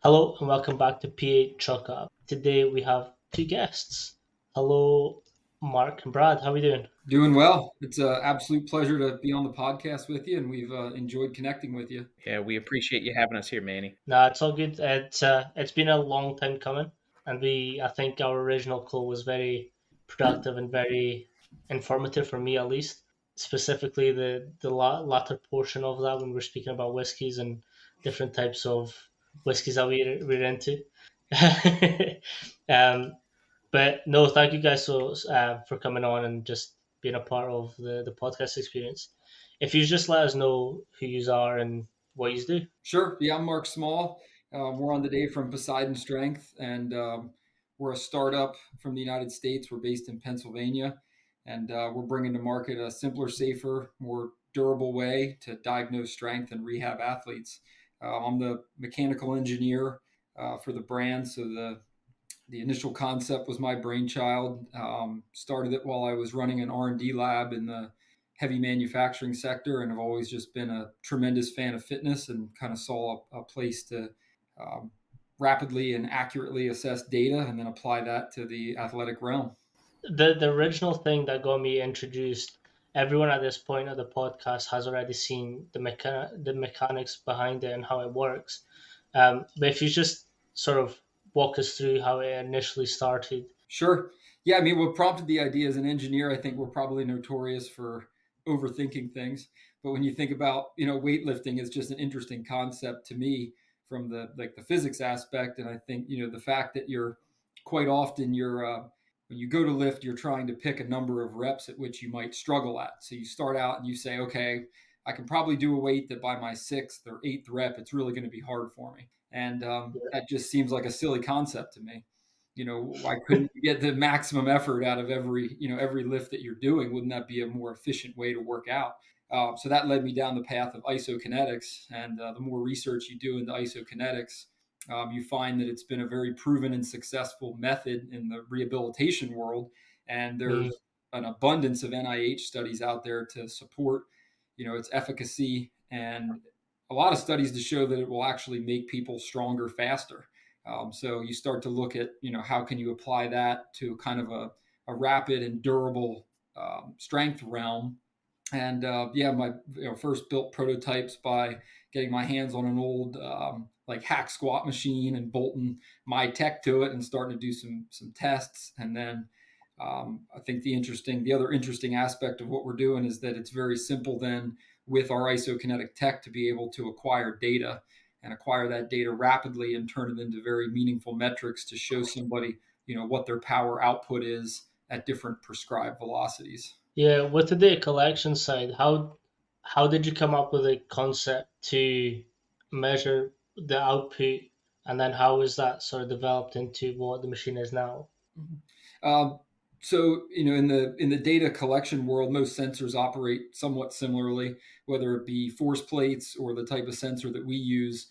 Hello and welcome back to PA Truck Up. Today we have two guests. Hello, Mark and Brad. How are we doing? Doing well. It's an absolute pleasure to be on the podcast with you, and we've enjoyed connecting with you. Yeah, we appreciate you having us here, Manny. Nah, it's all good. It's been a long time coming, and I think our original call was very productive and very informative for me at least. Specifically, the latter portion of that when we're speaking about whiskies and different types of whiskies that we're into. um, But no, thank you guys for coming on and just being a part of the podcast experience. If you just let us know who you are and what you do. Sure. Yeah, I'm Mark Small. We're on today from Poseidon Strength, and we're a startup from the United States. We're based in Pennsylvania, and we're bringing to market a simpler, safer, more durable way to diagnose strength and rehab athletes. I'm the mechanical engineer for the brand, so the initial concept was my brainchild. Started it while I was running an R&D lab in the heavy manufacturing sector, and I've always just been a tremendous fan of fitness and kind of saw a place to um, rapidly and accurately assess data and then apply that to the athletic realm. The original thing that got me introduced. Everyone at this point of the podcast has already seen the mechanics behind it and how it works. But if you just sort of walk us through how it initially started. Sure. Yeah, I mean, what prompted the idea as an engineer, I think we're probably notorious for overthinking things. But when you think about, weightlifting is just an interesting concept to me from the physics aspect. And I think, the fact that you're quite often when you go to lift, you're trying to pick a number of reps at which you might struggle at. So you start out and you say, okay, I can probably do a weight that by my sixth or eighth rep, it's really going to be hard for me. And that just seems like a silly concept to me. Why couldn't you get the maximum effort out of every lift that you're doing? Wouldn't that be a more efficient way to work out? So that led me down the path of isokinetics. And the more research you do into isokinetics, you find that it's been a very proven and successful method in the rehabilitation world. And Mm, there's an abundance of NIH studies out there to support, its efficacy, and a lot of studies to show that it will actually make people stronger faster. So you start to look at, how can you apply that to kind of a rapid and durable strength realm. And yeah, my first built prototypes by getting my hands on an old like hack squat machine and bolting my tech to it and starting to do some tests. And then I think the other interesting aspect of what we're doing is that it's very simple then with our isokinetic tech to be able to acquire data and acquire that data rapidly and turn it into very meaningful metrics to show somebody, what their power output is at different prescribed velocities. yeah, with the data collection side, how did you come up with a concept to measure the output, and then how is that sort of developed into what the machine is now? Um, so in the data collection world, most sensors operate somewhat similarly, whether it be force plates or the type of sensor that we use.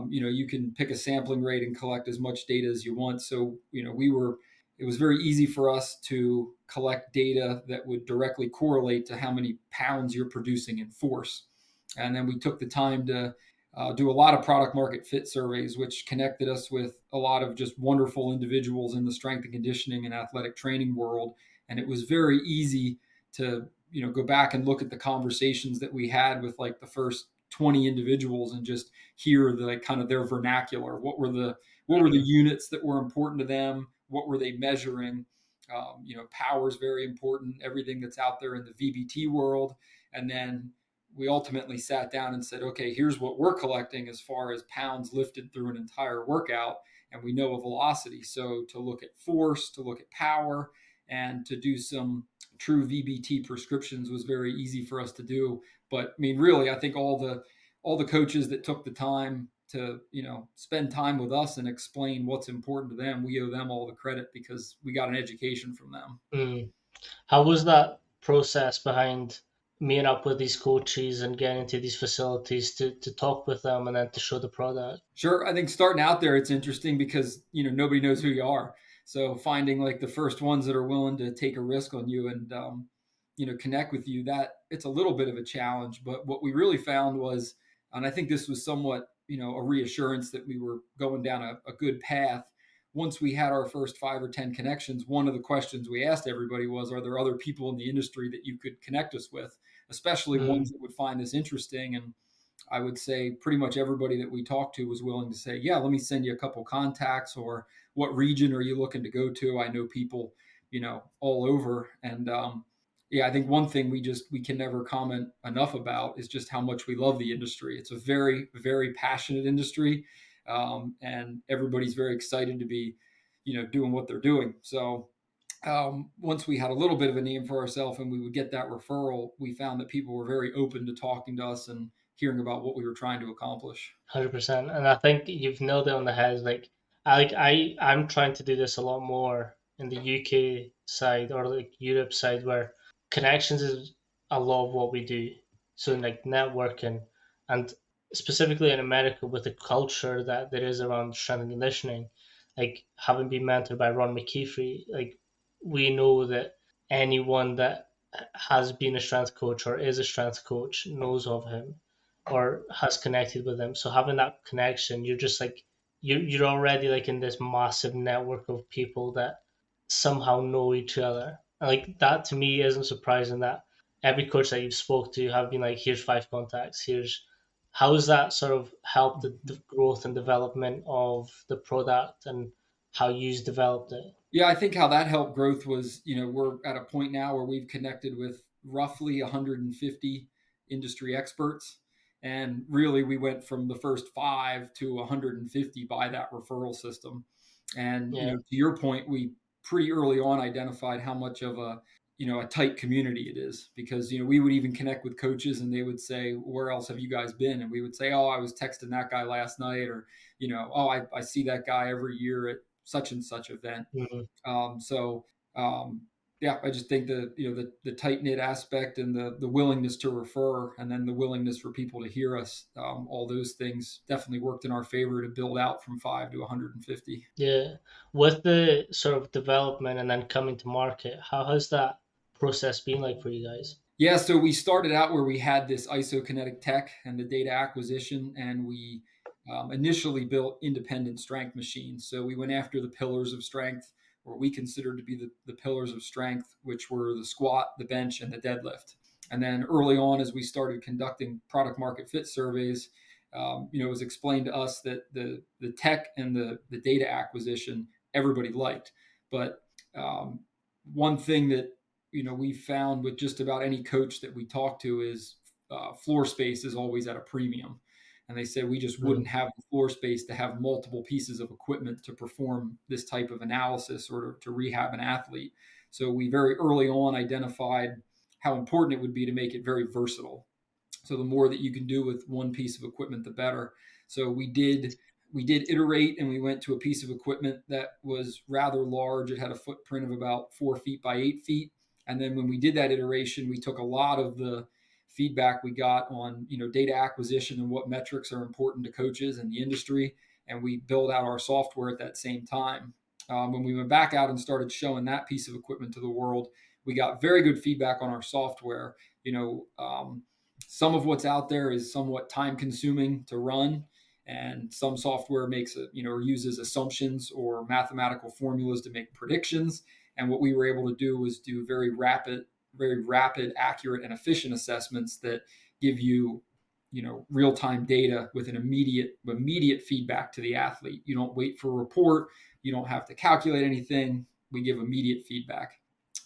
You can pick a sampling rate and collect as much data as you want. So it was very easy for us to collect data that would directly correlate to how many pounds you're producing in force. And then we took the time to do a lot of product market fit surveys, which connected us with a lot of just wonderful individuals in the strength and conditioning and athletic training world. And it was very easy to, go back and look at the conversations that we had with like the first 20 individuals and just hear the like, kind of their vernacular. What were the Mhm. units that were important to them? What were they measuring? Power is very important. Everything that's out there in the VBT world, and then we ultimately sat down and said, okay, here's what we're collecting as far as pounds lifted through an entire workout. And we know a velocity. So to look at force, to look at power, and to do some true VBT prescriptions was very easy for us to do. But I mean, really, I think all the coaches that took the time to, spend time with us and explain what's important to them, we owe them all the credit because we got an education from them. Mm. How was that process behind meeting up with these coaches and getting into these facilities to talk with them and then to show the product? Sure. I think starting out there, it's interesting because, nobody knows who you are. So finding like the first ones that are willing to take a risk on you and, connect with you, that it's a little bit of a challenge. But what we really found was, and I think this was somewhat a reassurance that we were going down a good path. Once we had our first 5 or 10 connections, one of the questions we asked everybody was, are there other people in the industry that you could connect us with, especially ones Mm. that would find this interesting? And I would say pretty much everybody that we talked to was willing to say, yeah, let me send you a couple contacts, or what region are you looking to go to? I know people, all over. And yeah, I think one thing we can never comment enough about is just how much we love the industry. It's a very, very passionate industry, and everybody's very excited to be, doing what they're doing. So once we had a little bit of a name for ourselves and we would get that referral, we found that people were very open to talking to us and hearing about what we were trying to accomplish. 100%. And I think you've nailed it on the head. I'm trying to do this a lot more in the UK side or like Europe side, where connections is a lot of what we do. So like networking, and specifically in America with the culture that there is around strength and conditioning, like having been mentored by Ron McKeefe, like we know that anyone that has been a strength coach or is a strength coach knows of him or has connected with them. So having that connection, you're just like you're already like in this massive network of people that somehow know each other. And like that to me isn't surprising that every coach that you've spoke to have been like, here's 5 contacts, here's how has that sort of helped the growth and development of the product and how you've developed it. Yeah, I think how that helped growth was, we're at a point now where we've connected with roughly 150 industry experts. And really, we went from the first 5 to 150 by that referral system. And, Yeah. to your point, we pretty early on identified how much of a tight community it is, because, we would even connect with coaches and they would say, where else have you guys been? And we would say, oh, I was texting that guy last night, or, oh, I see that guy every year at such and such event. Mm-hmm. So yeah, I just think the tight knit aspect and the willingness to refer, and then the willingness for people to hear us, all those things definitely worked in our favor to build out from 5 to 150. Yeah. With the sort of development and then coming to market, how has that process been like for you guys? Yeah, so we started out where we had this Isokinetic tech and the data acquisition, and we initially built independent strength machines. So we went after the pillars of strength, or we considered to be the pillars of strength, which were the squat, the bench, and the deadlift. And then early on, as we started conducting product market fit surveys, it was explained to us that the tech and the data acquisition everybody liked, but um, one thing that we found with just about any coach that we talk to is floor space is always at a premium. And they said we just wouldn't Mm. have the floor space to have multiple pieces of equipment to perform this type of analysis or to rehab an athlete. So we very early on identified how important it would be to make it very versatile. So the more that you can do with one piece of equipment, the better. So we did iterate, and we went to a piece of equipment that was rather large. It had a footprint of about 4 feet by 8 feet. And then when we did that iteration, we took a lot of the feedback we got on data acquisition and what metrics are important to coaches in the industry, and we built out our software at that same time. When we went back out and started showing that piece of equipment to the world, we got very good feedback on our software. Some of what's out there is somewhat time consuming to run, and some software makes it, or uses assumptions or mathematical formulas to make predictions. And what we were able to do was do very rapid, accurate, and efficient assessments that give you, real time data with an immediate feedback to the athlete. You don't wait for a report. You don't have to calculate anything. We give immediate feedback.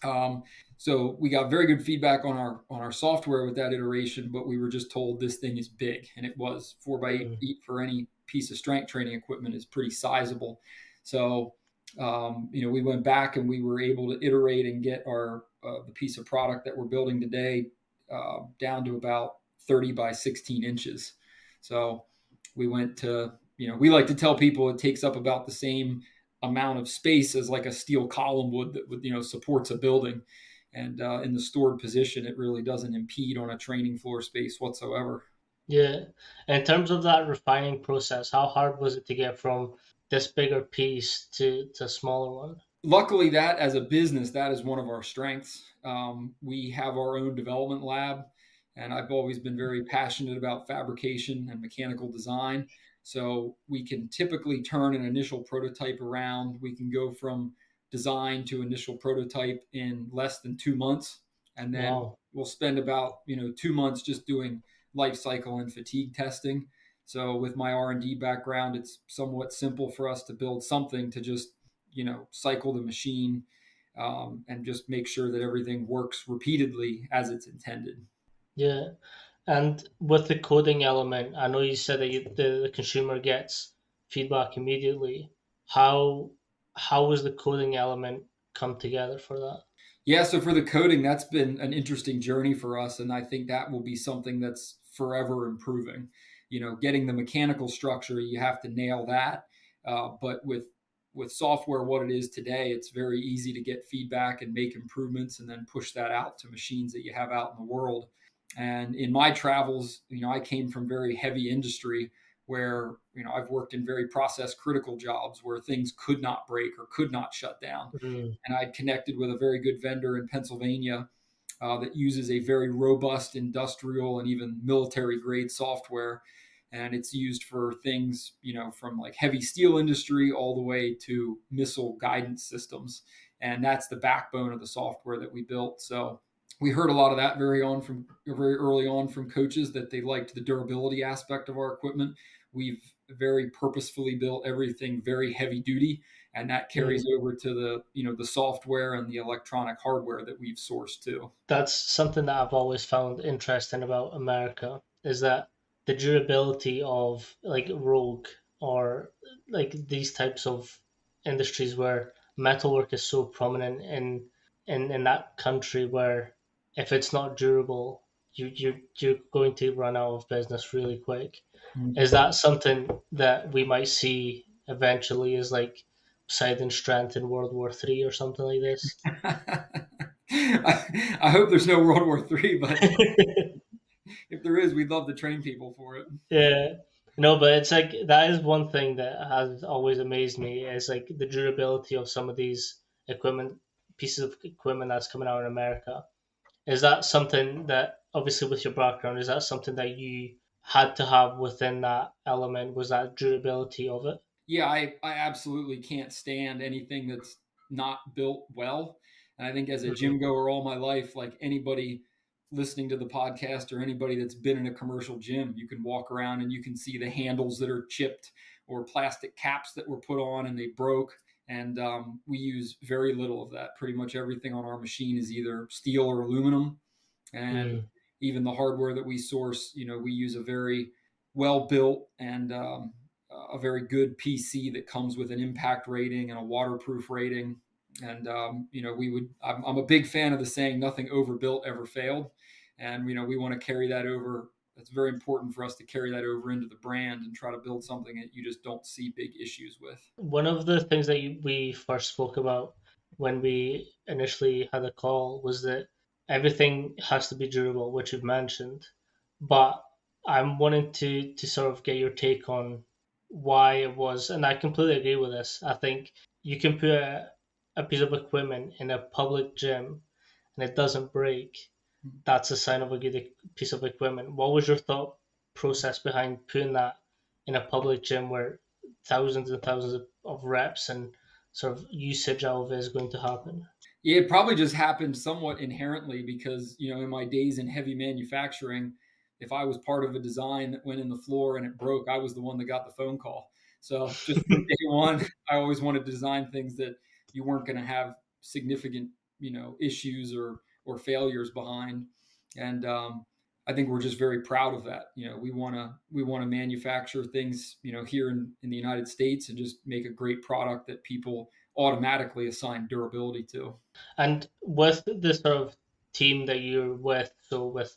Um, so we got very good feedback on our software with that iteration, but we were just told this thing is big, and it was 4 by 8 feet for any piece of strength training equipment is pretty sizable. So we went back and we were able to iterate and get our the piece of product that we're building today down to about 30 by 16 inches. So we went to we like to tell people it takes up about the same amount of space as like a steel column would that would supports a building, and in the stored position it really doesn't impede on a training floor space whatsoever. Yeah. In terms of that refining process, how hard was it to get from this bigger piece to a smaller one? Luckily, that as a business, that is one of our strengths. We have our own development lab, and I've always been very passionate about fabrication and mechanical design. So we can typically turn an initial prototype around. We can go from design to initial prototype in less than 2 months. And then Wow. we'll spend about 2 months just doing life cycle and fatigue testing. So with my R&D background, it's somewhat simple for us to build something to just cycle the machine, and just make sure that everything works repeatedly as it's intended. Yeah. And with the coding element, I know you said that the consumer gets feedback immediately. How how was the coding element come together for that? Yeah, so for the coding, that's been an interesting journey for us, and I think that will be something that's forever improving. Getting the mechanical structure, you have to nail that. But with software, what it is today, it's very easy to get feedback and make improvements, and then push that out to machines that you have out in the world. And in my travels, I came from very heavy industry where I've worked in very process critical jobs where things could not break or could not shut down, Mm, and I'd connected with a very good vendor in Pennsylvania that uses a very robust industrial and even military grade software. And it's used for things, from like heavy steel industry all the way to missile guidance systems. And that's the backbone of the software that we built. So we heard a lot of that very early on from coaches that they liked the durability aspect of our equipment. We've very purposefully built everything very heavy duty, and that carries mm. over to the software and the electronic hardware that we've sourced too. That's something that I've always found interesting about America is that the durability of like Rogue or like these types of industries where metalwork is so prominent in that country where if it's not durable, you're going to run out of business really quick. Is that something that we might see eventually is like Poseidon Strength in World War III or something like this? I hope there's no World War III, but if there is, we'd love to train people for it. Yeah. No, but it's like that is one thing that has always amazed me is like the durability of some of these equipment pieces of equipment that's coming out in America. Is that something that obviously with your background, is that something that you had to have within that element? Was that durability of it? Yeah, I absolutely can't stand anything that's not built well. And I think as a Mhm. gym goer all my life, like anybody listening to the podcast or anybody that's been in a commercial gym, you can walk around and you can see the handles that are chipped or plastic caps that were put on and they broke. And we use very little of that. Pretty much everything on our machine is either steel or aluminum. And Mm. even the hardware that we source, we use a very well built and a very good PC that comes with an impact rating and a waterproof rating. And I'm a big fan of the saying, "Nothing overbuilt ever failed," and we want to carry that over. It's very important for us to carry that over into the brand and try to build something that you just don't see big issues with. One of the things that we first spoke about when we initially had a call was that everything has to be durable, which you've mentioned. But I'm wanting to sort of get your take on why it was, and I completely agree with this. I think you can put a piece of equipment in a public gym and it doesn't break. That's a sign of a good piece of equipment. What was your thought process behind putting that in a public gym where thousands and thousands of reps and sort of usage of it is going to happen? Yeah, it probably just happened somewhat inherently because, in my days in heavy manufacturing, if I was part of a design that went in the floor and it broke, I was the one that got the phone call. So just from day one, I always wanted to design things that you weren't going to have significant, issues or failures behind. And I think we're just very proud of that. We want to manufacture things, here in the United States and just make a great product that people automatically assign durability to. And with this sort of team that you're with, so with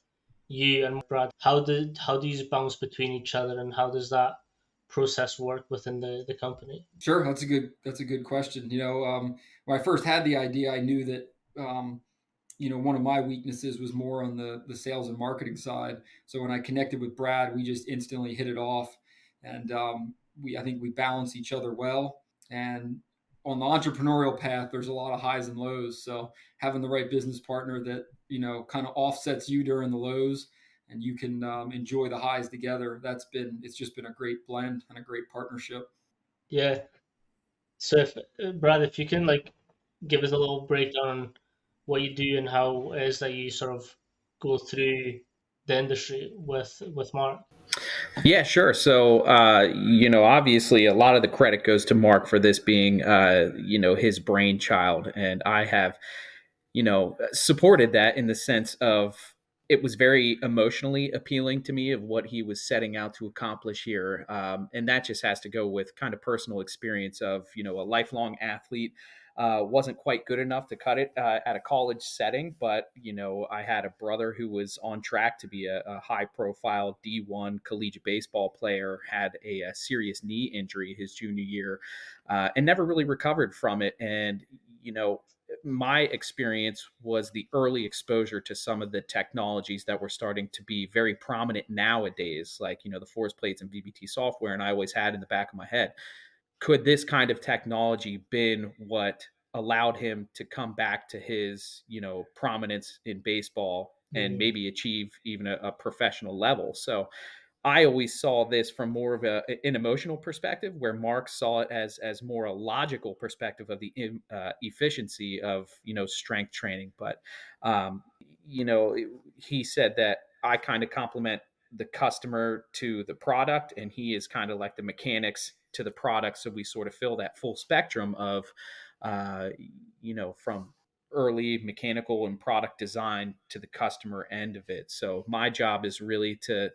you and Brad, how do you bounce between each other, and how does that process work within the company? Sure, that's a good question. When I first had the idea, I knew that one of my weaknesses was more on the sales and marketing side. So when I connected with Brad, we just instantly hit it off, and I think we balance each other well. And on the entrepreneurial path, there's a lot of highs and lows. So having the right business partner that kind of offsets you during the lows and you can enjoy the highs together. It's just been a great blend and a great partnership. Yeah. So if Brad, if you can like give us a little breakdown on what you do and how it is that you sort of go through the industry with Mark. Yeah, sure. So, obviously, a lot of the credit goes to Mark for this being, his brainchild, and I have, supported that in the sense of it was very emotionally appealing to me of what he was setting out to accomplish here, and that just has to go with kind of personal experience of a lifelong athlete. Wasn't quite good enough to cut it at a college setting, but I had a brother who was on track to be a high-profile D1 collegiate baseball player. Had a serious knee injury his junior year, and never really recovered from it. And my experience was the early exposure to some of the technologies that were starting to be very prominent nowadays, like the force plates and VBT software. And I always had in the back of my head, could this kind of technology been what allowed him to come back to his prominence in baseball and Mm, maybe achieve even a professional level? So I always saw this from more of an emotional perspective, where Mark saw it as more a logical perspective of the efficiency of strength training. But you know, he said that I kind of complement the customer to the product, and he is kind of like the mechanics to the product. So we sort of fill that full spectrum of, from early mechanical and product design to the customer end of it. So my job is really to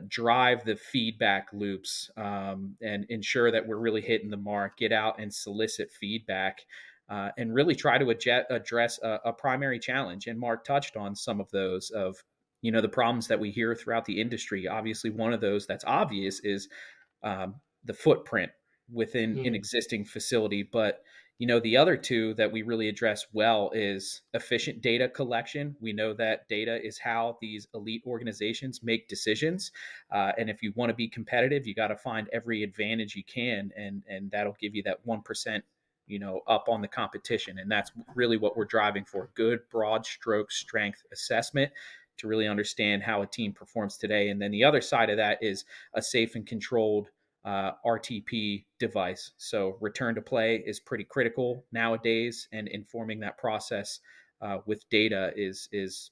drive the feedback loops, and ensure that we're really hitting the mark, get out and solicit feedback, and really try to address a primary challenge. And Mark touched on some of those of, the problems that we hear throughout the industry. Obviously, one of those that's obvious is the footprint within an mm, existing facility. But the other two that we really address well is efficient data collection. We know that data is how these elite organizations make decisions, and if you want to be competitive, you got to find every advantage you can, and that'll give you that 1%, up on the competition. And that's really what we're driving for: good broad stroke strength assessment to really understand how a team performs today. And then the other side of that is a safe and controlled RTP device. So return to play is pretty critical nowadays, and informing that process with data is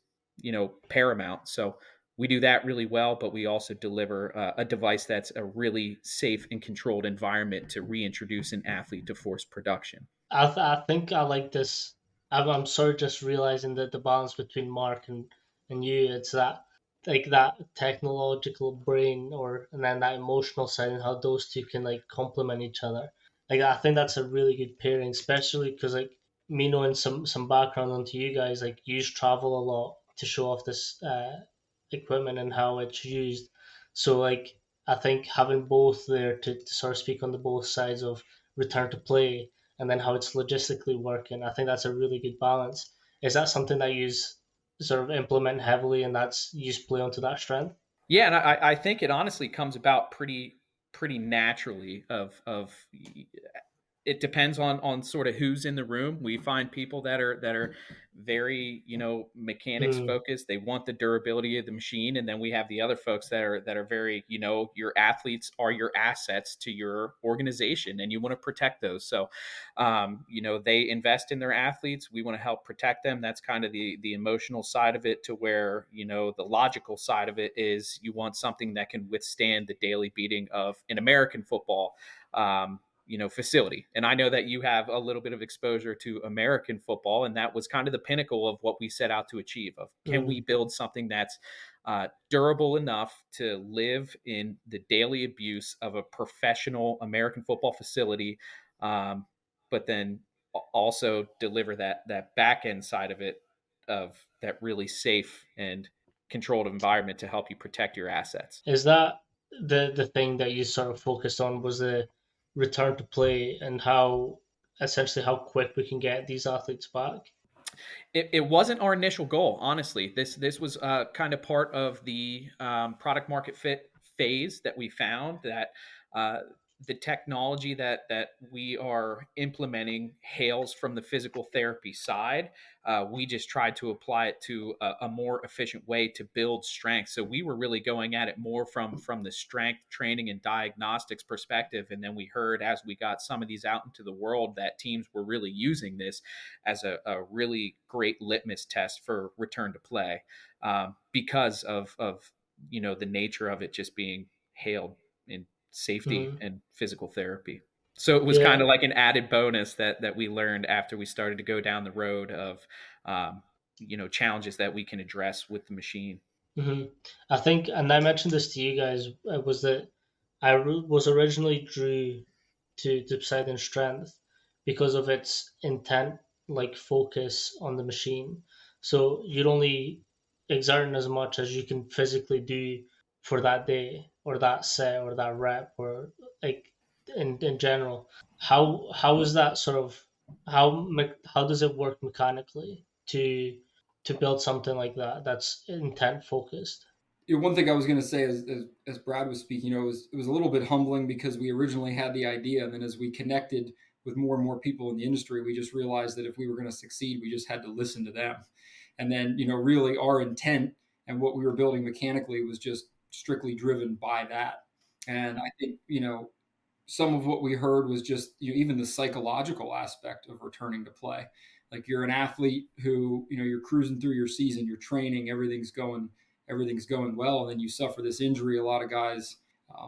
paramount. So we do that really well, but we also deliver a device that's a really safe and controlled environment to reintroduce an athlete to force production. I think I like this. I'm sort of just realizing that the balance between Mark and you, it's that like that technological brain or and then that emotional side and how those two can like complement each other. Like I think that's a really good pairing, especially because like me knowing some background onto you guys, like you travel a lot to show off this equipment and how it's used. So like I think having both there to sort of speak on the both sides of return to play and then how it's logistically working. I think that's a really good balance. Is that something that you sort of implement heavily and that's you just play onto that strength? Yeah, and I think it honestly comes about pretty naturally. Of it depends on sort of who's in the room. We find people that are very mechanics Mm, focused. They want the durability of the machine, and then we have the other folks that are very your athletes are your assets to your organization, and you want to protect those. So they invest in their athletes. We want to help protect them. That's kind of the emotional side of it, to where the logical side of it is you want something that can withstand the daily beating of an American football facility. And I know that you have a little bit of exposure to American football, and that was kind of the pinnacle of what we set out to achieve. Of, can we mm. build something that's durable enough to live in the daily abuse of a professional American football facility, but then also deliver that back end side of it, of that really safe and controlled environment to help you protect your assets. Is that the thing that you sort of focused on was the return to play and how essentially how quick we can get these athletes back? It wasn't our initial goal, honestly. This was kind of part of the product market fit phase that we found, that uh, the technology that we are implementing hails from the physical therapy side. We just tried to apply it to a more efficient way to build strength. So we were really going at it more from the strength training and diagnostics perspective. And then we heard as we got some of these out into the world that teams were really using this as a really great litmus test for return to play, because of the nature of it just being hailed in safety Mm-hmm. and physical therapy. So it was kind Yeah. of like an added bonus that we learned after we started to go down the road of challenges that we can address with the machine. Hmm. I think, and I mentioned this to you guys, was that was originally drew to Poseidon Strength because of its intent, like focus on the machine. So you're only exerting as much as you can physically do for that day or that set or that rep or like in general. How is that sort of how does it work mechanically to build something like that that's intent focused? One thing I was going to say as Brad was speaking, it was a little bit humbling because we originally had the idea, and then as we connected with more and more people in the industry, we just realized that if we were going to succeed, we just had to listen to them. And then, really our intent and what we were building mechanically was just strictly driven by that. And I think, some of what we heard was just even the psychological aspect of returning to play. Like you're an athlete who you're cruising through your season, you're training, everything's going well, and then you suffer this injury. A lot of guys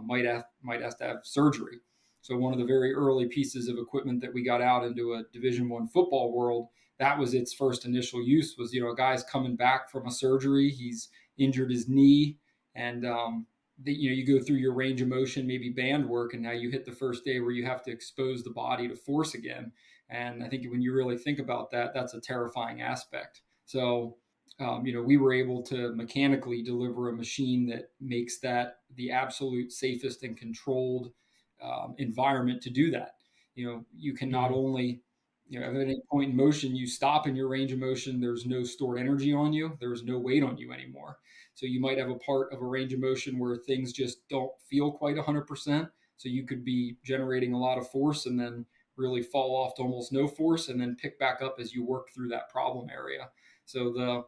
might have to have surgery. So one of the very early pieces of equipment that we got out into a Division I football world, that was its first initial use. Was a guy's coming back from a surgery, he's injured his knee, and you go through your range of motion, maybe band work, and now you hit the first day where you have to expose the body to force again. And I think when you really think about that, that's a terrifying aspect. So, we were able to mechanically deliver a machine that makes that the absolute safest and controlled environment to do that. You can not Mm-hmm. only, at any point in motion, you stop in your range of motion, there's no stored energy on you, there's no weight on you anymore. So you might have a part of a range of motion where things just don't feel quite 100%. So you could be generating a lot of force and then really fall off to almost no force and then pick back up as you work through that problem area. So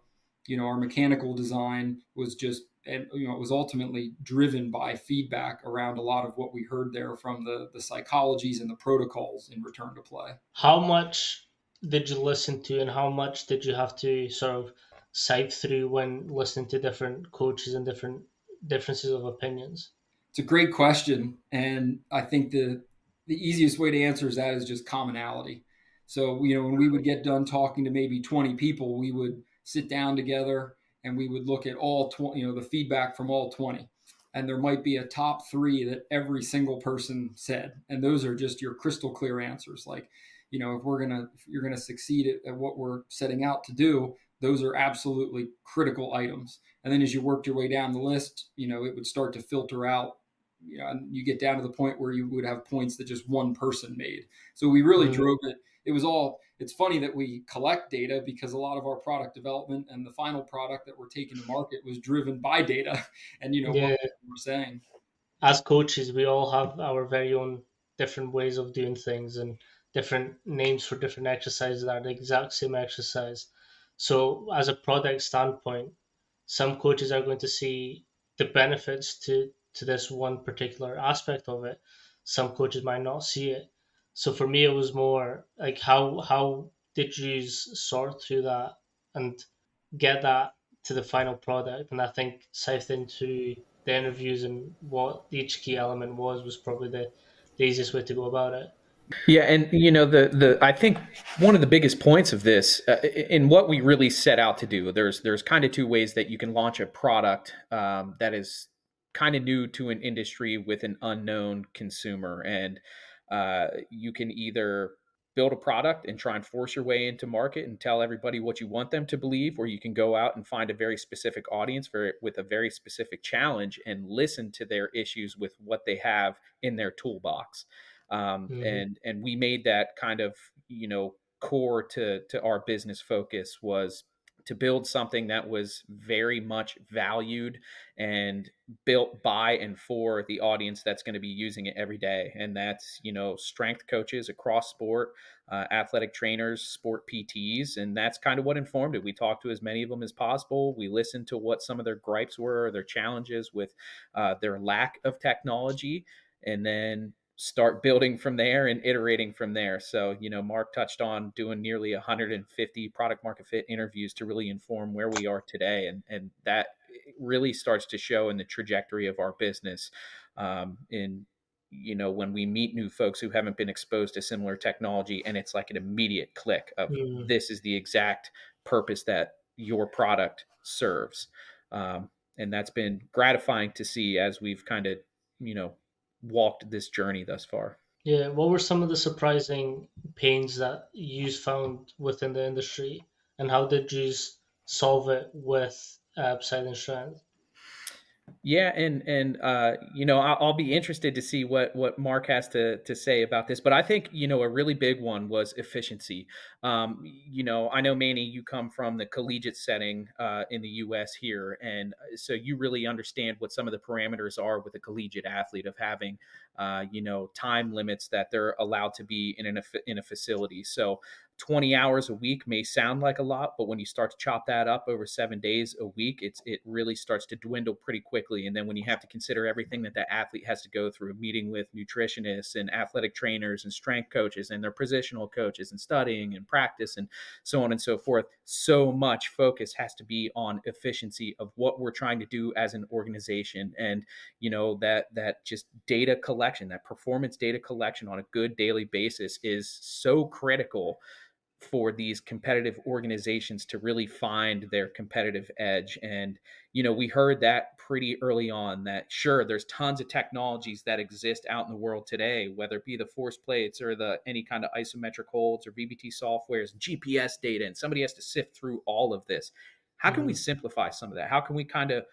our mechanical design was just, and it was ultimately driven by feedback around a lot of what we heard there from the psychologies and the protocols in return to play. How much did you listen to, and how much did you have to sort of sift through when listening to different coaches and different differences of opinions? It's a great question, and I think the easiest way to answer that is just commonality. So when we would get done talking to maybe 20 people, we would sit down together and we would look at all 20, the feedback from all 20, and there might be a top three that every single person said, and those are just your crystal clear answers. Like, if you're gonna succeed at what we're setting out to do, those are absolutely critical items. And then as you worked your way down the list, it would start to filter out, and you get down to the point where you would have points that just one person made. So we really Mm, drove it. It's funny that we collect data because a lot of our product development and the final product that we're taking to market was driven by data and, what yeah, we're saying. as coaches, we all have our very own different ways of doing things and different names for different exercises that are the exact same exercise. So, as a product standpoint, some coaches are going to see the benefits to this one particular aspect of it. Some coaches might not see it. So for me, it was more like how did you sort through that and get that to the final product? And I think sifting through the interviews and what each key element was probably the easiest way to go about it. Yeah, and the I think one of the biggest points of this, in what we really set out to do, there's kind of two ways that you can launch a product that is kind of new to an industry with an unknown consumer, and you can either build a product and try and force your way into market and tell everybody what you want them to believe, or you can go out and find a very specific audience with a very specific challenge and listen to their issues with what they have in their toolbox. Mm-hmm. And we made that kind of core to our business focus was to build something that was very much valued and built by and for the audience that's going to be using it every day. And that's, strength coaches across sport, athletic trainers, sport PTs. And that's kind of what informed it. We talked to as many of them as possible. We listened to what some of their gripes were, their challenges with their lack of technology, and then start building from there and iterating from there. So, Mark touched on doing nearly 150 product market fit interviews to really inform where we are today. And that really starts to show in the trajectory of our business. When we meet new folks who haven't been exposed to similar technology, and it's like an immediate click of Mm. this is the exact purpose that your product serves. And that's been gratifying to see as we've kind of, you know, walked this journey thus far. Yeah, what were some of the surprising pains that you found within the industry, and how did you solve it with Poseidon Strength? Yeah, and I'll be interested to see what Mark has to say about this. But I think a really big one was efficiency. I know Manny, you come from the collegiate setting in the U.S. here, and so you really understand what some of the parameters are with a collegiate athlete of having time limits that they're allowed to be in a facility. So 20 hours a week may sound like a lot, but when you start to chop that up over 7 days a week, it really starts to dwindle pretty quickly. And then when you have to consider everything that athlete has to go through, meeting with nutritionists and athletic trainers and strength coaches and their positional coaches and studying and practice and so on and so forth, so much focus has to be on efficiency of what we're trying to do as an organization. And that just data collection, that performance data collection on a good daily basis is so critical for these competitive organizations to really find their competitive edge. And we heard that pretty early on, that sure, there's tons of technologies that exist out in the world today, whether it be the force plates or the any kind of isometric holds or VBT softwares, GPS data, and somebody has to sift through all of this. How can we Mm. simplify some of that? How can we kind of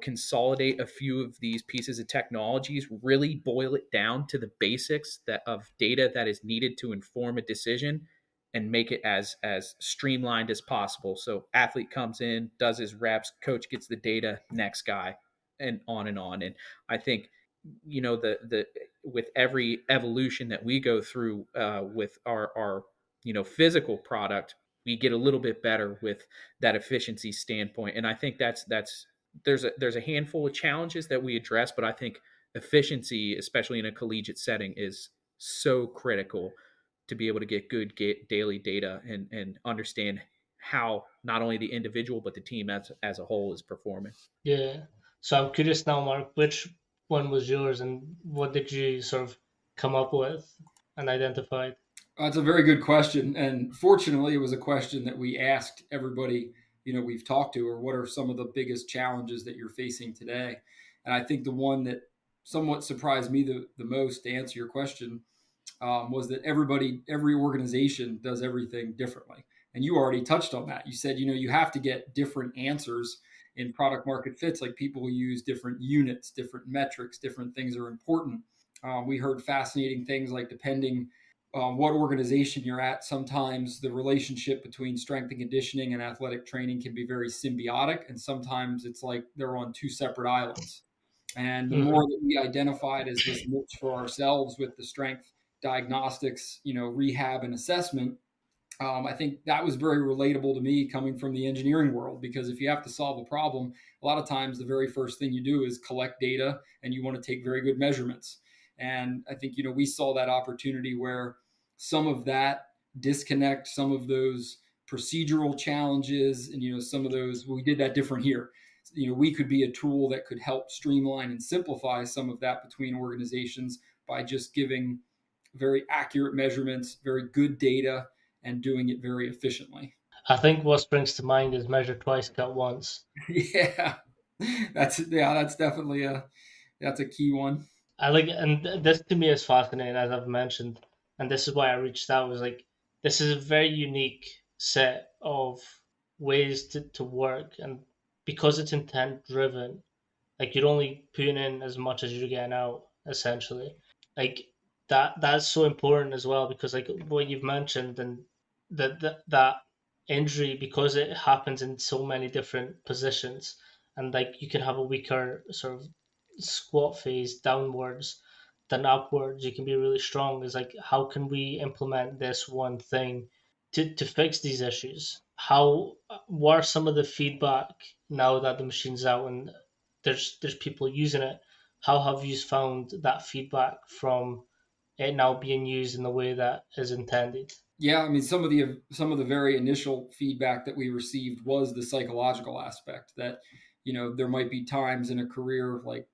consolidate a few of these pieces of technologies, really boil it down to the basics of data that is needed to inform a decision, and make it as streamlined as possible. So athlete comes in, does his reps, coach gets the data, next guy, and on and on. And I think the with every evolution that we go through with our physical product, we get a little bit better with that efficiency standpoint. And I think there's a handful of challenges that we address, but I think efficiency, especially in a collegiate setting, is so critical to be able to get good daily data and understand how not only the individual but the team as a whole is performing. Yeah. So I'm curious now, Mark, which one was yours, and what did you sort of come up with and identified? That's a very good question, and fortunately, it was a question that we asked everybody we've talked to, or what are some of the biggest challenges that you're facing today? And I think the one that somewhat surprised me the most, to answer your question, was that every organization does everything differently. And you already touched on that. You said, you have to get different answers in product market fits. Like, people use different units, different metrics, different things are important. We heard fascinating things like, depending what organization you're at, sometimes the relationship between strength and conditioning and athletic training can be very symbiotic. And sometimes it's like they're on two separate islands. And the Hmm. more that we identified as this niche for ourselves with the strength diagnostics, rehab and assessment, I think that was very relatable to me, coming from the engineering world, because if you have to solve a problem, a lot of times the very first thing you do is collect data, and you want to take very good measurements. And I think, we saw that opportunity where some of that disconnect, some of those procedural challenges, and, some of those, we did that different here. We could be a tool that could help streamline and simplify some of that between organizations by just giving very accurate measurements, very good data, and doing it very efficiently. I think what springs to mind is measure twice, cut once. Yeah, that's definitely that's a key one. I like, and this to me is fascinating, as I've mentioned, and this is why I reached out. Was like, this is a very unique set of ways to work, and because it's intent driven, like you're only putting in as much as you're getting out, essentially. Like that's so important as well, because like what you've mentioned, and that injury, because it happens in so many different positions, and like you can have a weaker sort of squat phase downwards than upwards, you can be really strong. Is like, how can we implement this one thing to fix these issues? How, what are some of the feedback now that the machine's out and there's people using it? How have you found that feedback from it now being used in the way that is intended? Yeah, I mean, some of the very initial feedback that we received was the psychological aspect that, there might be times in a career like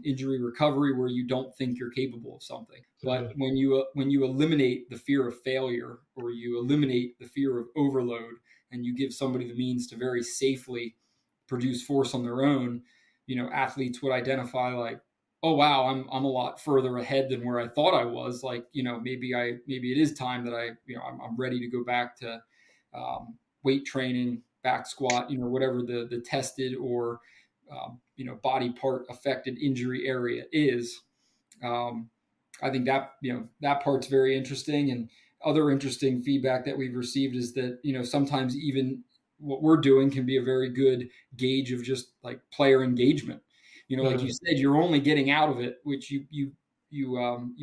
injury recovery where you don't think you're capable of something. But Hmm. when you eliminate the fear of failure, or you eliminate the fear of overload, and you give somebody the means to very safely produce force on their own, athletes would identify like, oh wow, I'm a lot further ahead than where I thought I was. Like, maybe it is time that I'm ready to go back to weight training, back squat, whatever the tested or body part affected injury area is. Um, I think that that part's very interesting. And other interesting feedback that we've received is that sometimes even what we're doing can be a very good gauge of just like player engagement. Like you Hmm. said, you're only getting out of it, which you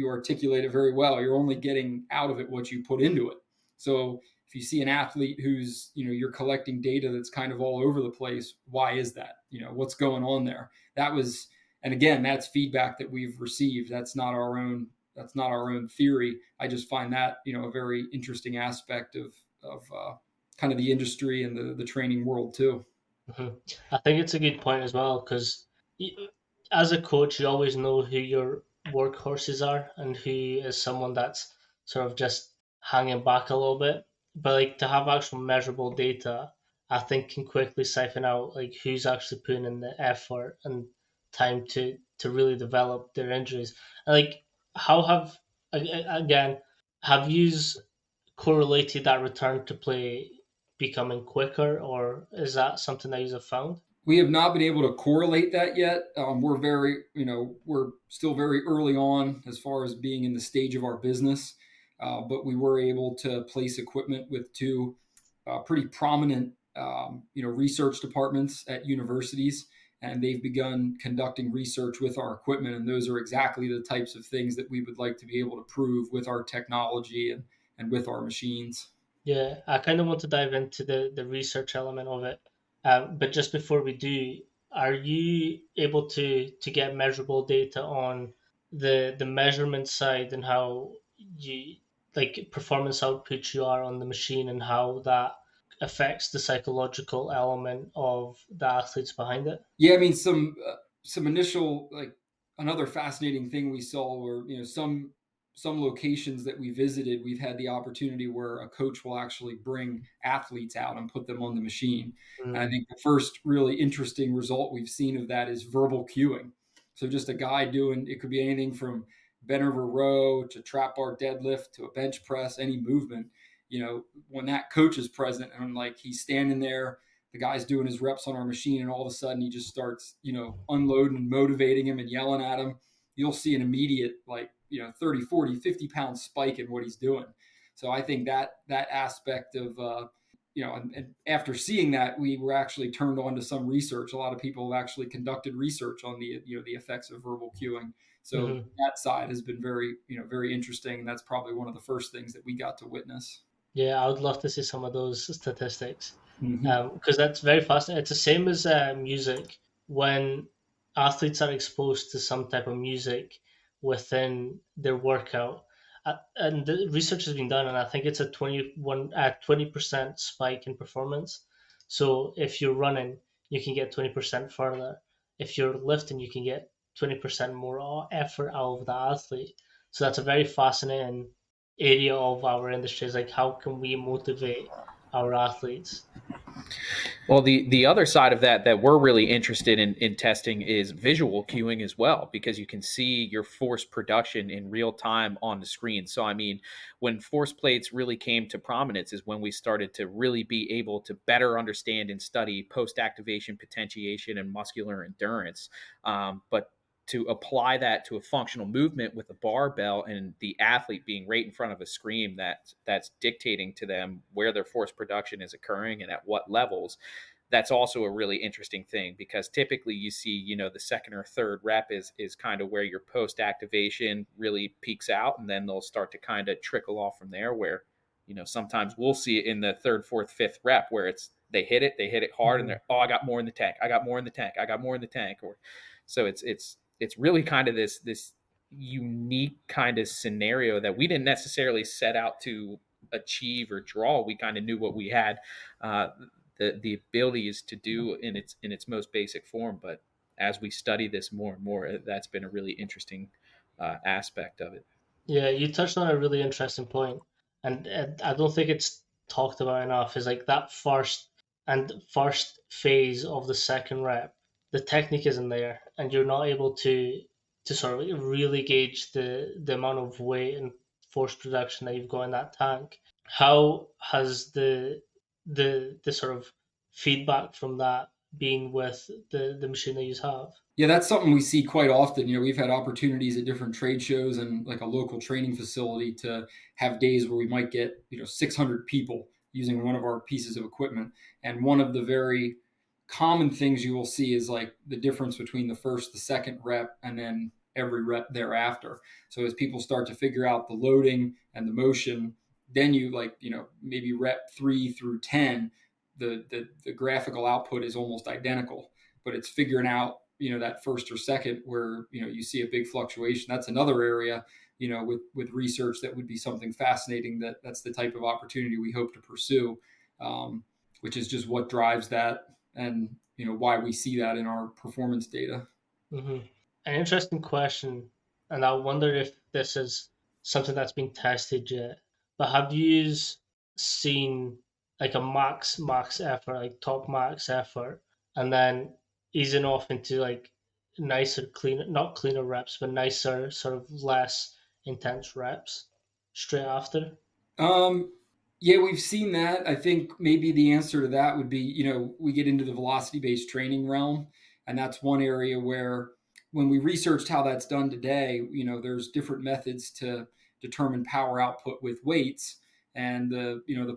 articulate it very well. You're only getting out of it what you put into it. So if you see an athlete who's you're collecting data that's kind of all over the place, why is that? What's going on there? That was And again, that's feedback that we've received. That's not our own theory. I just find that a very interesting aspect of kind of the industry and the training world too. Hmm. I think it's a good point as well, because as a coach, you always know who your workhorses are and who is someone that's sort of just hanging back a little bit. But like, to have actual measurable data, I think can quickly siphon out like who's actually putting in the effort and time to really develop their injuries. And like, how have, again, have you correlated that return to play becoming quicker, or is that something that you have found? We have not been able to correlate that yet. We're still very early on as far as being in the stage of our business, but we were able to place equipment with two pretty prominent, research departments at universities, and they've begun conducting research with our equipment. And those are exactly the types of things that we would like to be able to prove with our technology and with our machines. Yeah, I kind of want to dive into the research element of it. But just before we do, are you able to get measurable data on the measurement side and how you, like, performance output you are on the machine, and how that affects the psychological element of the athletes behind it? Yeah, I mean, some initial, like, another fascinating thing we saw were some locations that we visited. We've had the opportunity where a coach will actually bring athletes out and put them on the machine. And I Mm, think the first really interesting result we've seen of that is verbal cueing. So just a guy doing, it could be anything from bent over row to trap bar deadlift to a bench press, any movement. When that coach is present and like he's standing there, the guy's doing his reps on our machine, and all of a sudden he just starts unloading and motivating him and yelling at him. You'll see an immediate, like, 30, 40, 50 pound spike in what he's doing. So I think that aspect of and after seeing that, we were actually turned on to some research. A lot of people have actually conducted research on the effects of verbal cueing. So mhm. that side has been very interesting, and that's probably one of the first things that we got to witness. Yeah, I would love to see some of those statistics, Mm-hmm. because that's very fascinating. It's the same as music. When athletes are exposed to some type of music within their workout, and the research has been done, and I think it's a 20% spike in performance. So if you're running, you can get 20% further. If you're lifting, you can get 20% more effort out of the athlete. So that's a very fascinating area of our industry, is like, how can we motivate our athletes? Well, the other side of that we're really interested in testing is visual cueing as well, because you can see your force production in real time on the screen. So I mean, when force plates really came to prominence is when we started to really be able to better understand and study post activation potentiation and muscular endurance. But to apply that to a functional movement with a barbell and the athlete being right in front of a screen that's dictating to them where their force production is occurring and at what levels, that's also a really interesting thing, because typically you see, the second or third rep is kind of where your post activation really peaks out, and then they'll start to kind of trickle off from there, where sometimes we'll see it in the third, fourth, fifth rep where it's they hit it hard, and Mhm. they're, oh, I got more in the tank, I got more in the tank, I got more in the tank. Or so it's really kind of this unique kind of scenario that we didn't necessarily set out to achieve or draw. We kind of knew what we had the abilities to do in its most basic form, but as we study this more and more, that's been a really interesting aspect of it. Yeah, you touched on a really interesting point, and I don't think it's talked about enough. Is like that first phase of the second rep, the technique isn't there, and you're not able to sort of really gauge the amount of weight and force production that you've got in that tank. How has the sort of feedback from that been with the machine that you have? Yeah, that's something we see quite often. We've had opportunities at different trade shows and like a local training facility to have days where we might get 600 people using one of our pieces of equipment. And one of the very common things you will see is like the difference between the first, the second rep, and then every rep thereafter. So as people start to figure out the loading and the motion, then you maybe rep 3 through 10, the graphical output is almost identical, but it's figuring out that first or second where you see a big fluctuation. That's another area with research that would be something fascinating. That's the type of opportunity we hope to pursue, which is just what drives that, and why we see that in our performance data. Hmm. An interesting question, and I wonder if this is something that's been tested yet. But have you seen like a max effort, like top max effort, and then easing off into like nicer, cleaner, not cleaner reps, but nicer, sort of less intense reps straight after? Um, yeah, we've seen that. I think maybe the answer to that would be, we get into the velocity based training realm. And that's one area where, when we researched how that's done today, there's different methods to determine power output with weights. And um, the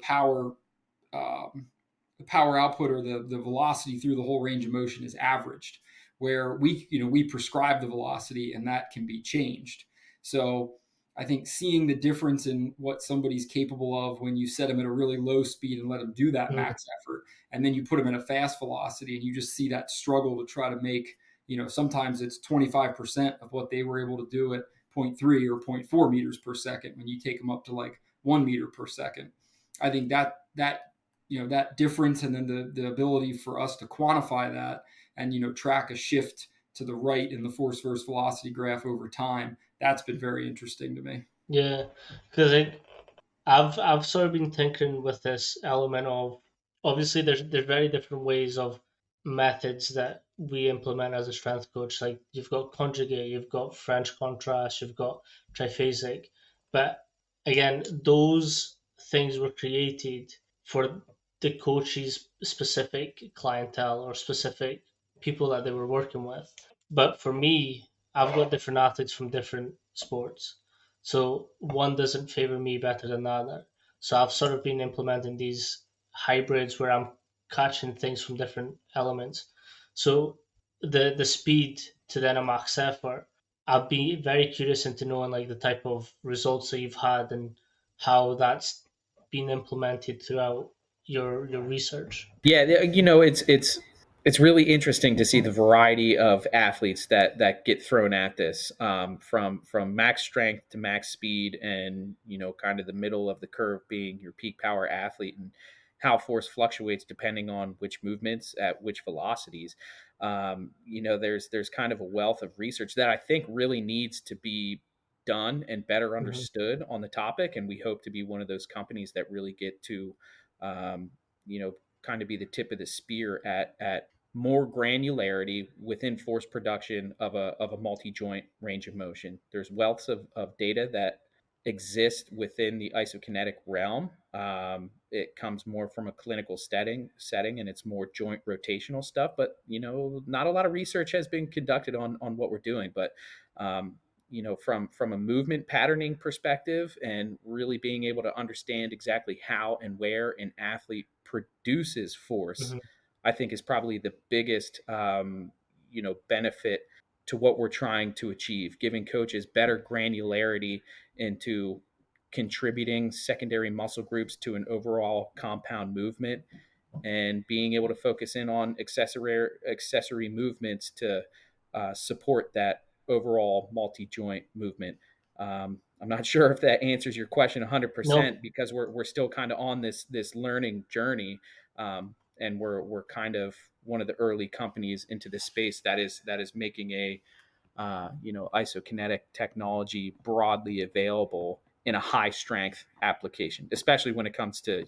power output, or the velocity through the whole range of motion, is averaged, where we prescribe the velocity and that can be changed. So I think seeing the difference in what somebody's capable of when you set them at a really low speed and let them do that Mm-hmm. max effort, and then you put them in a fast velocity and you just see that struggle to try to make, sometimes it's 25% of what they were able to do at zero point 0.3 or zero point 0.4 meters per second when you take them up to like 1 meter per second. I think that difference, and then the ability for us to quantify that and track a shift to the right in the force versus velocity graph over time, that's been very interesting to me. Yeah, because I've sort of been thinking with this element of, obviously there's very different ways of methods that we implement as a strength coach. Like you've got conjugate, you've got French contrast, you've got triphasic, but again, those things were created for the coach's specific clientele or specific people that they were working with. But for me, I've got different athletes from different sports, so one doesn't favor me better than the other. So I've sort of been implementing these hybrids where I'm catching things from different elements. So the speed to then a max effort, I'd be very curious into knowing like the type of results that you've had and how that's been implemented throughout your research. Yeah, it's really interesting to see the variety of athletes that get thrown at this, from max strength to max speed, and kind of the middle of the curve being your peak power athlete, and how force fluctuates depending on which movements at which velocities. There's kind of a wealth of research that I think really needs to be done and better Hmm. understood on the topic, and we hope to be one of those companies that really get to um, you know kind of be the tip of the spear at more granularity within force production of a multi-joint range of motion. There's wealths of data that exist within the isokinetic realm It comes more from a clinical setting, and it's more joint rotational stuff. But not a lot of research has been conducted on what we're doing. But from a movement patterning perspective, and really being able to understand exactly how and where an athlete produces force, Mhm. I think is probably the biggest benefit to what we're trying to achieve, giving coaches better granularity into contributing secondary muscle groups to an overall compound movement, and being able to focus in on accessory movements to support that overall multi-joint movement. I'm not sure if that answers your question No, 100%, because we're still kind of on this learning journey, and we're kind of one of the early companies into this space that is making a isokinetic technology broadly available in a high strength application, especially when it comes to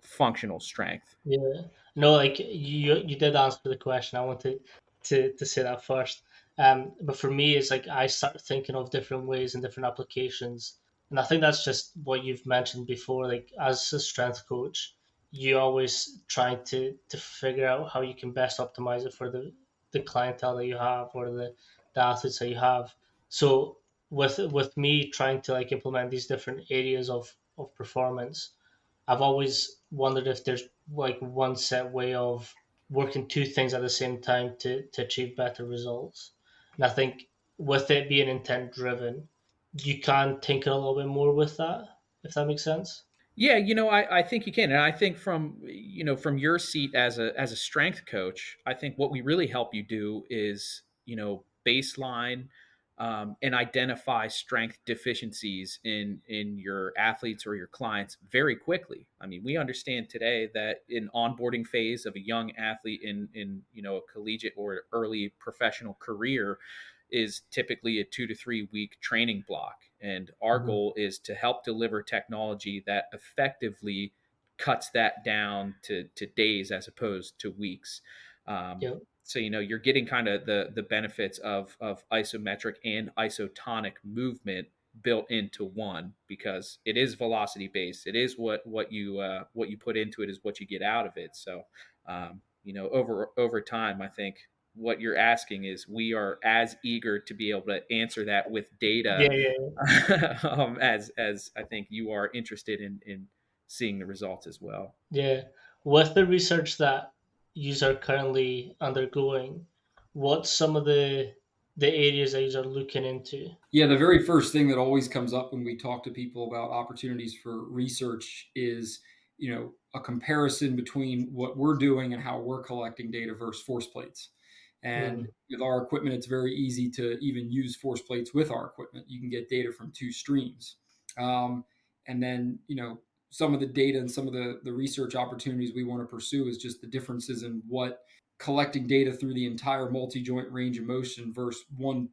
functional strength. yeah, no, like you did answer the question. I wanted to say that first. But for me, it's like I start thinking of different ways and different applications, and I think that's just what you've mentioned before. Like as a strength coach, you always trying to figure out how you can best optimize it for the clientele that you have, or the athletes that you have. So with me trying to like implement these different areas of performance, I've always wondered if there's like one set way of working two things at the same time to achieve better results. And I think with it being intent driven, you can tinker a little bit more with that, if that makes sense. Yeah, I think you can, and I think from your seat as a strength coach, I think what we really help you do is baseline, and identify strength deficiencies in your athletes or your clients very quickly. I mean, we understand today that in onboarding phase of a young athlete in a collegiate or early professional career is typically a 2 to 3 week training block. And our Mm-hmm. goal is to help deliver technology that effectively cuts that down to days as opposed to weeks. Yeah, So you're getting kind of the benefits of isometric and isotonic movement built into one, because it is velocity based. It is what you put into it is what you get out of it. So over time, I think what you're asking is, we are as eager to be able to answer that with data, yeah, yeah, as I think you are interested in seeing the results as well. yeah. With the research that you are currently undergoing, what's some of the areas that you are looking into? Yeah, the very first thing that always comes up when we talk to people about opportunities for research is, a comparison between what we're doing and how we're collecting data versus force plates. And Mm, with our equipment, it's very easy to even use force plates with our equipment. You can get data from two streams. And then, some of the data and some of the research opportunities we want to pursue is just the differences in what collecting data through the entire multi-joint range of motion versus one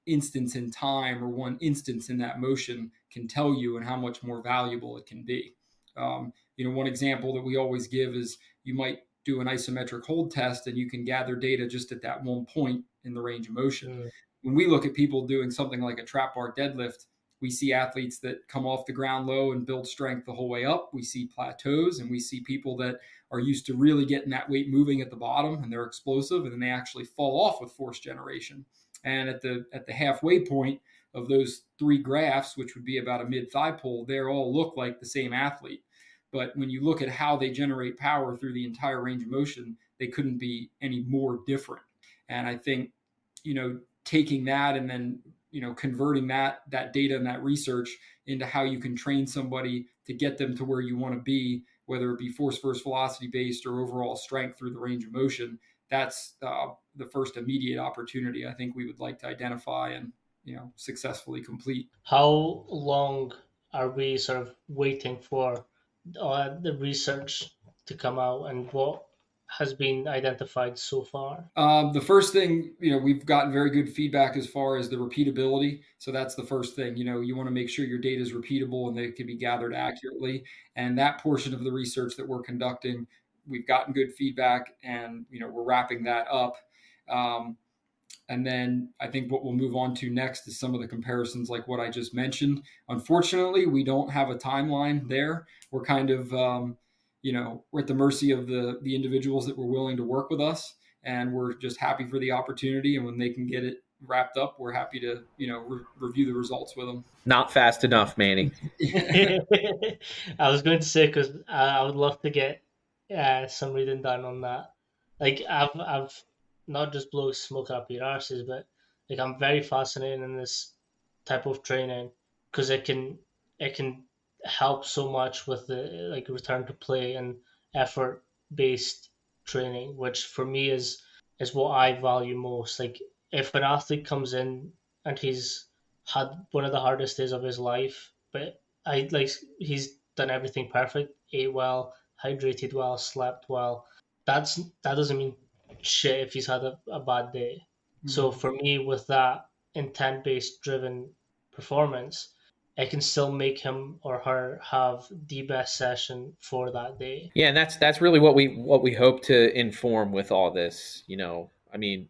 instance in time or one instance in that motion can tell you, and how much more valuable it can be. One example that we always give is, you might do an isometric hold test and you can gather data just at that one point in the range of motion. mm, When we look at people doing something like a trap bar deadlift, we see athletes that come off the ground low and build strength the whole way up. We see plateaus, and we see people that are used to really getting that weight moving at the bottom, and they're explosive, and then they actually fall off with force generation. And at the halfway point of those three graphs, which would be about a mid thigh pull, they all look like the same athlete. But when you look at how they generate power through the entire range of motion, they couldn't be any more different. And I think, taking that and then, converting that data and that research into how you can train somebody to get them to where you want to be, whether it be force versus velocity based or overall strength through the range of motion. That's the first immediate opportunity I think we would like to identify and, successfully complete. How long are we sort of waiting for the research to come out, and what has been identified so far? The first thing, we've gotten very good feedback as far as the repeatability. So that's the first thing. You want to make sure your data is repeatable and that it can be gathered accurately. And that portion of the research that we're conducting, we've gotten good feedback, and we're wrapping that up. Um, And then I think what we'll move on to next is some of the comparisons, like what I just mentioned. Unfortunately, we don't have a timeline there. We're kind of, we're at the mercy of the individuals that were willing to work with us, and we're just happy for the opportunity. And when they can get it wrapped up, we're happy to, review the results with them. Not fast enough, Manny. I was going to say because I would love to get some reading done on that. Like I've not just blow smoke up your arses, but like I'm very fascinated in this type of training because it can help so much with the like return to play and effort based training, which for me is what I value most. Like if an athlete comes in and he's had one of the hardest days of his life, but I like he's done everything perfect, ate well, hydrated well, slept well. That doesn't mean shit if he's had a bad day. So Mhm. for me, with that intent based driven performance, it can still make him or her have the best session for that day. Yeah, and that's really what we hope to inform with all this. I mean,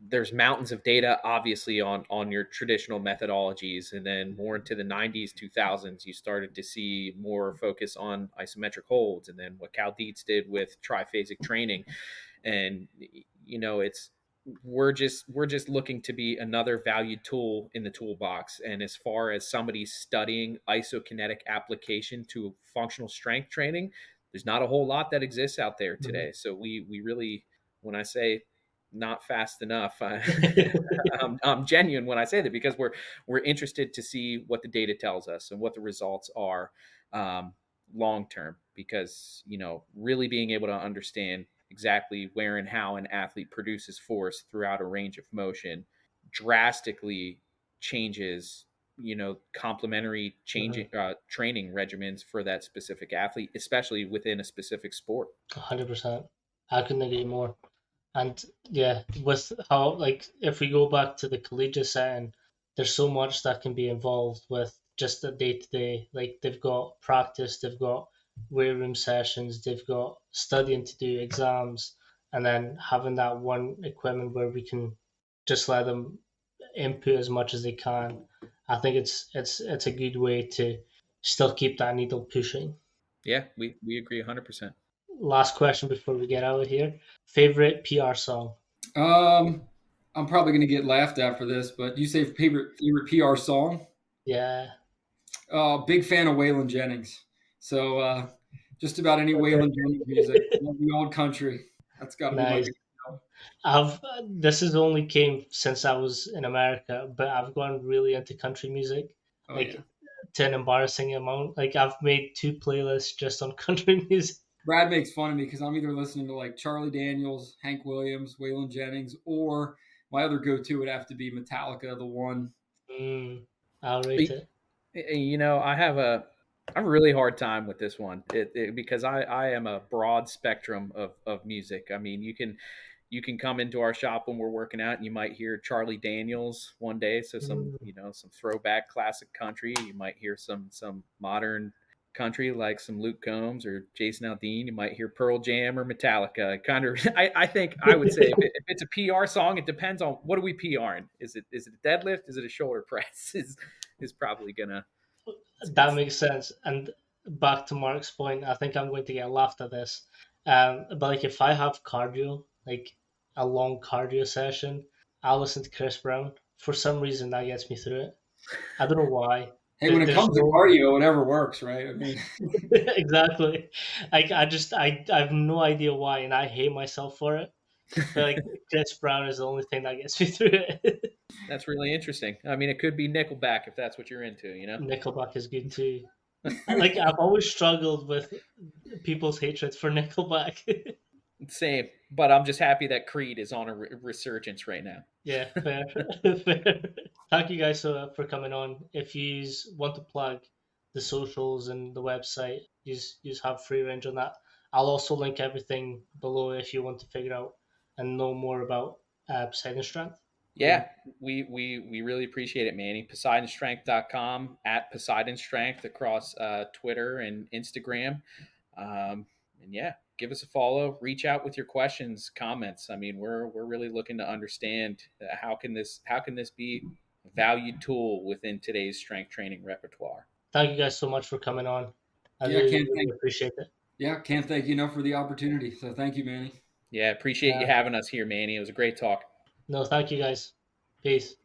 there's mountains of data obviously on your traditional methodologies, and then more into the 90s 2000s you started to see more focus on isometric holds, and then what Cal Dietz did with triphasic training. And it's we're just looking to be another valued tool in the toolbox. And as far as somebody studying isokinetic application to functional strength training, there's not a whole lot that exists out there Mhm. today. So we really, when I say not fast enough, I'm genuine when I say that, because we're interested to see what the data tells us and what the results are, um, long term. Because really being able to understand exactly where and how an athlete produces force throughout a range of motion drastically changes complementary changing Mhm. training regimens for that specific athlete, especially within a specific sport. 100%. I couldn't agree more. And yeah, with how like if we go back to the collegiate setting, there's so much that can be involved with just the day to day. Like they've got practice, they've got weight room sessions, they've got studying to do exams, and then having that one equipment where we can just let them input as much as they can. I think it's a good way to still keep that needle pushing. Yeah, we agree 100%. Last question before we get out of here. Favorite PR song? Um, I'm probably going to get laughed at for this, but you say favorite PR song? Yeah. Big fan of Waylon Jennings. So just about any Waylon Jennings music. Love the old country. That's got to be my Nice. good show. I've this has only came since I was in America, but I've gone really into country music, Oh yeah. like to an embarrassing amount. Like I've made two playlists just on country music. Brad makes fun of me because I'm either listening to like Charlie Daniels, Hank Williams, Waylon Jennings, or my other go-to would have to be Metallica, The One. I'll rate it. I have a really hard time with this one, because I am a broad spectrum of music. I mean, you can come into our shop when we're working out and you might hear Charlie Daniels one day, so some Mm, some throwback classic country. You might hear some modern country like some Luke Combs or Jason Aldean. You might hear Pearl Jam or Metallica. Kind of, I think I would say if it's a PR song, it depends on what are we PRing. Is it a deadlift? Is it a shoulder press? Is probably gonna. that makes sense. And back to Mark's point, I think I'm going to get laughed at this. But like if I have cardio, like a long cardio session, I'll listen to Chris Brown. For some reason, that gets me through it. I don't know why. Hey, when it There's comes to no cardio, whatever works, right? I mean, exactly. Like I have no idea why, and I hate myself for it. But like Chris Brown is the only thing that gets me through it. That's really interesting. I mean, it could be Nickelback if that's what you're into. Nickelback is good too. Like I've always struggled with people's hatred for Nickelback. Same, but I'm just happy that Creed is on a resurgence right now. Yeah, fair, fair. Thank you guys for coming on. If you want to plug the socials and the website, you have free range on that. I'll also link everything below if you want to figure out and know more about Poseidon Strength. Yeah, we really appreciate it, Manny. PoseidonStrength.com, at Poseidon Strength across Twitter and Instagram. Um, And yeah, give us a follow, reach out with your questions, comments. I mean, we're really looking to understand how can this be a valued tool within today's strength training repertoire. Thank you guys so much for coming on. I Yeah, really, really appreciate it. can't thank you enough for the opportunity. So thank you, Manny. Yeah, appreciate you having us here, Manny. It was a great talk. No, thank you guys. Peace.